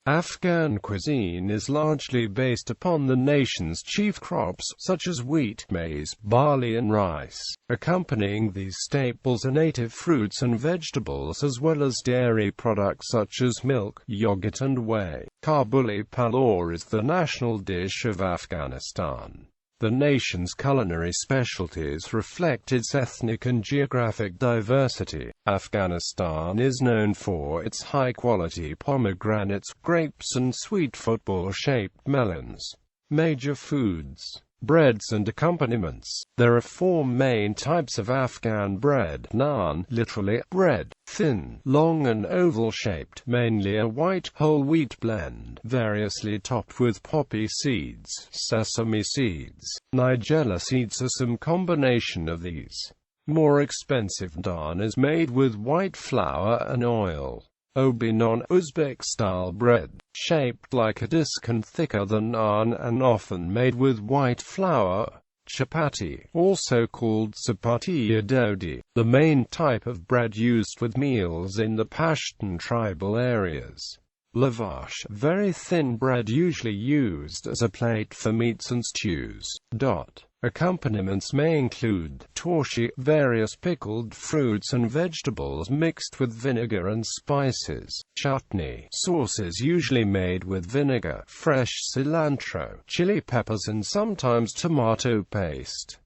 Afghan cuisine is largely based upon the nation's chief crops, such as wheat, maize, barley and rice. Accompanying these staples are native fruits and vegetables as well as dairy products such as milk, yogurt and whey. Kabuli Palaw is the national dish of Afghanistan. The nation's culinary specialties reflect its ethnic and geographic diversity. Afghanistan is known for its high-quality pomegranates, grapes and sweet football-shaped melons. Major foods, breads and accompaniments. There are four main types of Afghan bread: naan, literally bread, thin, long and oval-shaped, mainly a white whole wheat blend, variously topped with poppy seeds, sesame seeds, nigella seeds or some combination of these. More expensive naan is made with white flour and oil. Obi non-Uzbek-style bread, shaped like a disc and thicker than naan and often made with white flour. Chapati, also called chapati or dodi, the main type of bread used with meals in the Pashtun tribal areas. Lavash, very thin bread usually used as a plate for meats and stews. Accompaniments may include torshi, various pickled fruits and vegetables mixed with vinegar and spices. Chutney, sauces usually made with vinegar, fresh cilantro, chili peppers and sometimes tomato paste.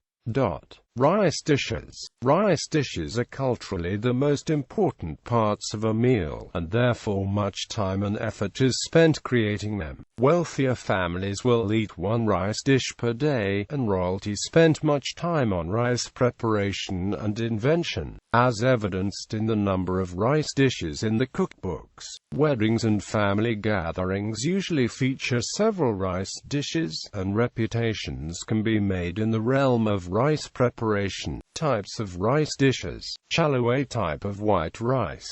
Rice dishes. Rice dishes are culturally the most important parts of a meal, and therefore much time and effort is spent creating them. Wealthier families will eat one rice dish per day, and royalty spent much time on rice preparation and invention, as evidenced in the number of rice dishes in the cookbooks. Weddings and family gatherings usually feature several rice dishes, and reputations can be made in the realm of rice preparation. Types of rice dishes. Chalo, a type of white rice.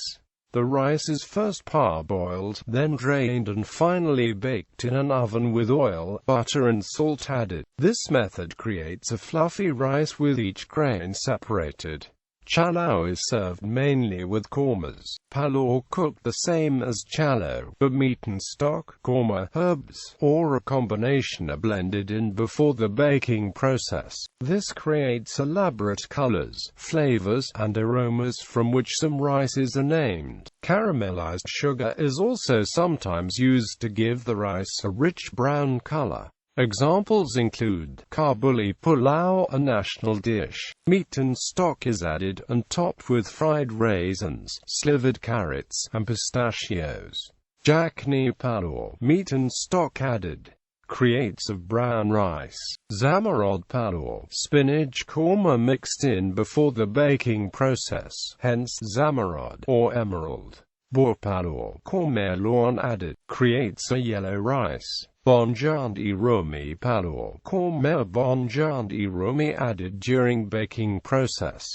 The rice is first parboiled, then drained and finally baked in an oven with oil, butter and salt added. This method creates a fluffy rice with each grain separated. Chalo is served mainly with kormas. Palaw, cooked the same as chalo, but meat and stock, korma, herbs, or a combination are blended in before the baking process. This creates elaborate colors, flavors, and aromas from which some rices are named. Caramelized sugar is also sometimes used to give the rice a rich brown color. Examples include Kabuli pulao, a national dish. Meat and stock is added and topped with fried raisins, slivered carrots, and pistachios. Yakhni palaw, meat and stock added, creates of brown rice. Zamarod palaw, spinach korma mixed in before the baking process, hence zamarod or emerald. Bor palaw, korma lawn added, creates a yellow rice. Bonjandi rumi palaw, korma bonjandi rumi added during baking process,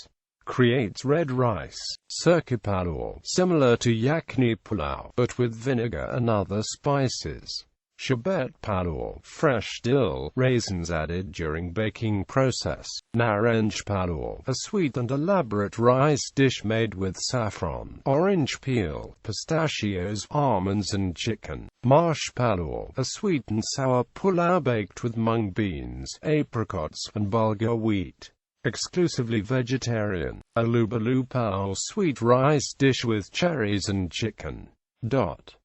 creates red rice. Sirke palaw, similar to yakhni pulao, but with vinegar and other spices. Sherbet palaw, fresh dill, raisins added during baking process. Naranj palaw, a sweet and elaborate rice dish made with saffron, orange peel, pistachios, almonds and chicken. Marsh palaw, a sweet and sour pulao baked with mung beans, apricots, and bulgur wheat. Exclusively vegetarian. Alubalu palaw, sweet rice dish with cherries and chicken.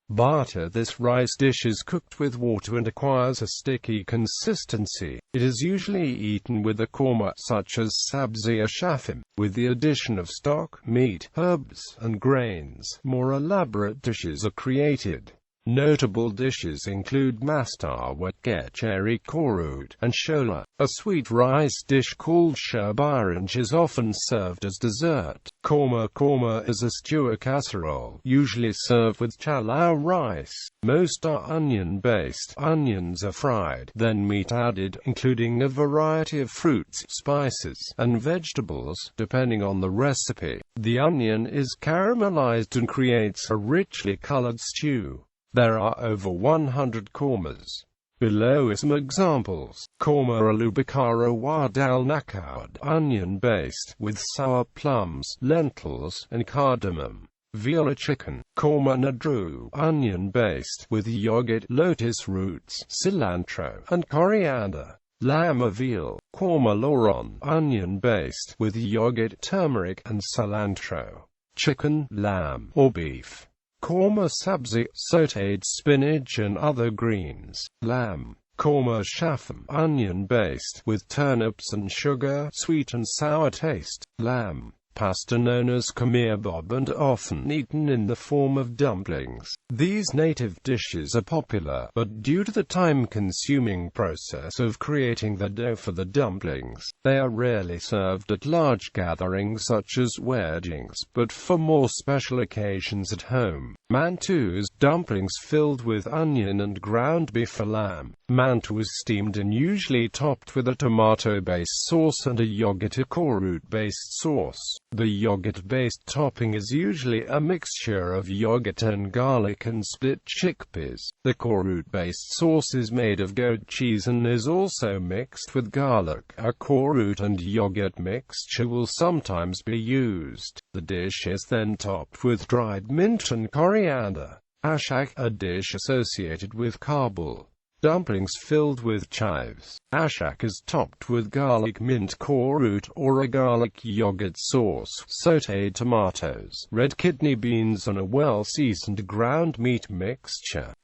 Bata, this rice dish is cooked with water and acquires a sticky consistency. It is usually eaten with a korma, such as sabzi or shafim, with the addition of stock, meat, herbs, and grains. More elaborate dishes are created. Notable dishes include mastar wetge, cherry korud, and shola. A sweet rice dish called sherbaranj is often served as dessert. Korma is a stew or casserole, usually served with chalo rice. Most are onion-based. Onions are fried, then meat added, including a variety of fruits, spices, and vegetables, depending on the recipe. The onion is caramelized and creates a richly colored stew. There are over 100 kormas. Below are some examples. Korma alubakara wa dal nakad, onion-based, with sour plums, lentils, and cardamom. veal or chicken, korma nadru, onion-based, with yogurt, lotus roots, cilantro, and coriander. Lamb or veal, korma loron, onion-based, with yogurt, turmeric, and cilantro. Chicken, lamb, or beef, korma sabzi, sautéed spinach and other greens. Lamb, korma shafam, onion-based, with turnips and sugar, sweet and sour taste. Lamb, pasta known as kemirbab and often eaten in the form of dumplings. These native dishes are popular, but due to the time-consuming process of creating the dough for the dumplings, they are rarely served at large gatherings such as weddings, but for more special occasions at home. Mantus, dumplings filled with onion and ground beef or lamb. Mantu is steamed and usually topped with a tomato-based sauce and a yogurt or korut-based sauce. The yogurt-based topping is usually a mixture of yogurt and garlic and split chickpeas. The korut-based sauce is made of goat cheese and is also mixed with garlic. A korut and yogurt mixture will sometimes be used. The dish is then topped with dried mint and coriander. Ashak, a dish associated with Kabul. Dumplings filled with chives. Ashak is topped with garlic mint korut or a garlic yogurt sauce, sautéed tomatoes, red kidney beans and a well-seasoned ground meat mixture.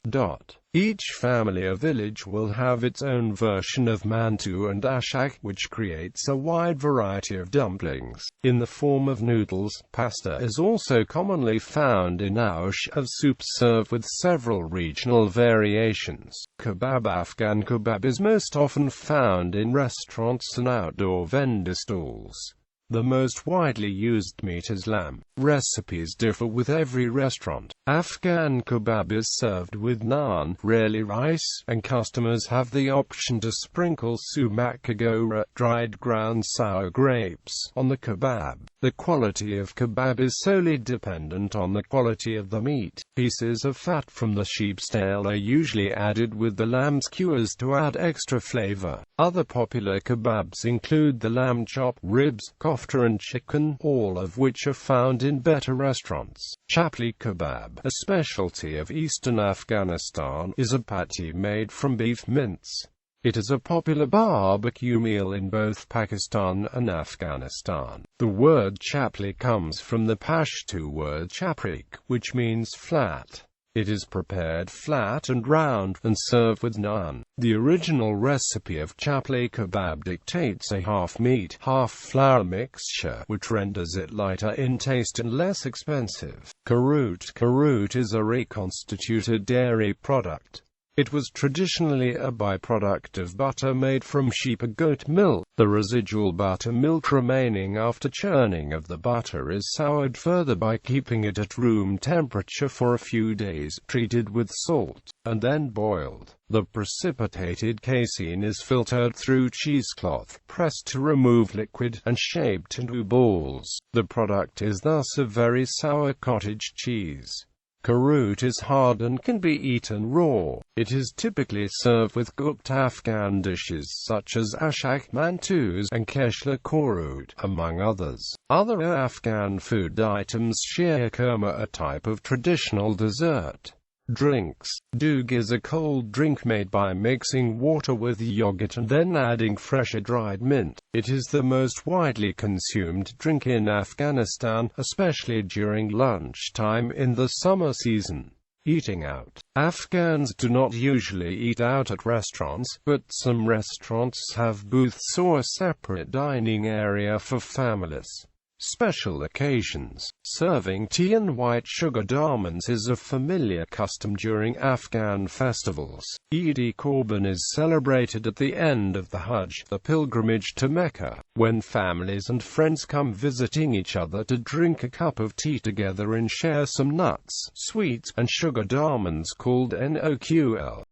Each family or village will have its own version of mantu and ashak, which creates a wide variety of dumplings. In the form of noodles, pasta is also commonly found in aush of soups served with several regional variations. Kebab. Afghan kebab is most often found in restaurants and outdoor vendor stalls. The most widely used meat is lamb. Recipes differ with every restaurant. Afghan kebab is served with naan, rarely rice, and customers have the option to sprinkle sumac agora, dried ground sour grapes, on the kebab. The quality of kebab is solely dependent on the quality of the meat. Pieces of fat from the sheep's tail are usually added with the lamb skewers to add extra flavor. Other popular kebabs include the lamb chop, ribs, kofta and chicken, all of which are found in better restaurants. Chapli kebab, a specialty of eastern Afghanistan, is a patty made from beef mince. It is a popular barbecue meal in both Pakistan and Afghanistan. The word chapli comes from the Pashto word chaprik, which means flat. It is prepared flat and round, and served with naan. The original recipe of chapli kebab dictates a half-meat, half-flour mixture, which renders it lighter in taste and less expensive. Karut is a reconstituted dairy product. It was traditionally a byproduct of butter made from sheep or goat milk. The residual buttermilk remaining after churning of the butter is soured further by keeping it at room temperature for a few days, treated with salt, and then boiled. The precipitated casein is filtered through cheesecloth, pressed to remove liquid, and shaped into balls. The product is thus a very sour cottage cheese. Karut is hard and can be eaten raw. It is typically served with cooked Afghan dishes such as ashak, mantus, and keshla korut, among others. Other Afghan food items: sheer kurma, a type of traditional dessert. Drinks. Doogh is a cold drink made by mixing water with yogurt and then adding fresh or dried mint. It is the most widely consumed drink in Afghanistan, especially during lunchtime in the summer season. Eating out. Afghans do not usually eat out at restaurants, but some restaurants have booths or a separate dining area for families. Special occasions. Serving tea and white sugared almonds is a familiar custom during Afghan festivals. Eid-i-Korban is celebrated at the end of the Hajj, the pilgrimage to Mecca, when families and friends come visiting each other to drink a cup of tea together and share some nuts, sweets, and sugared almonds called noql.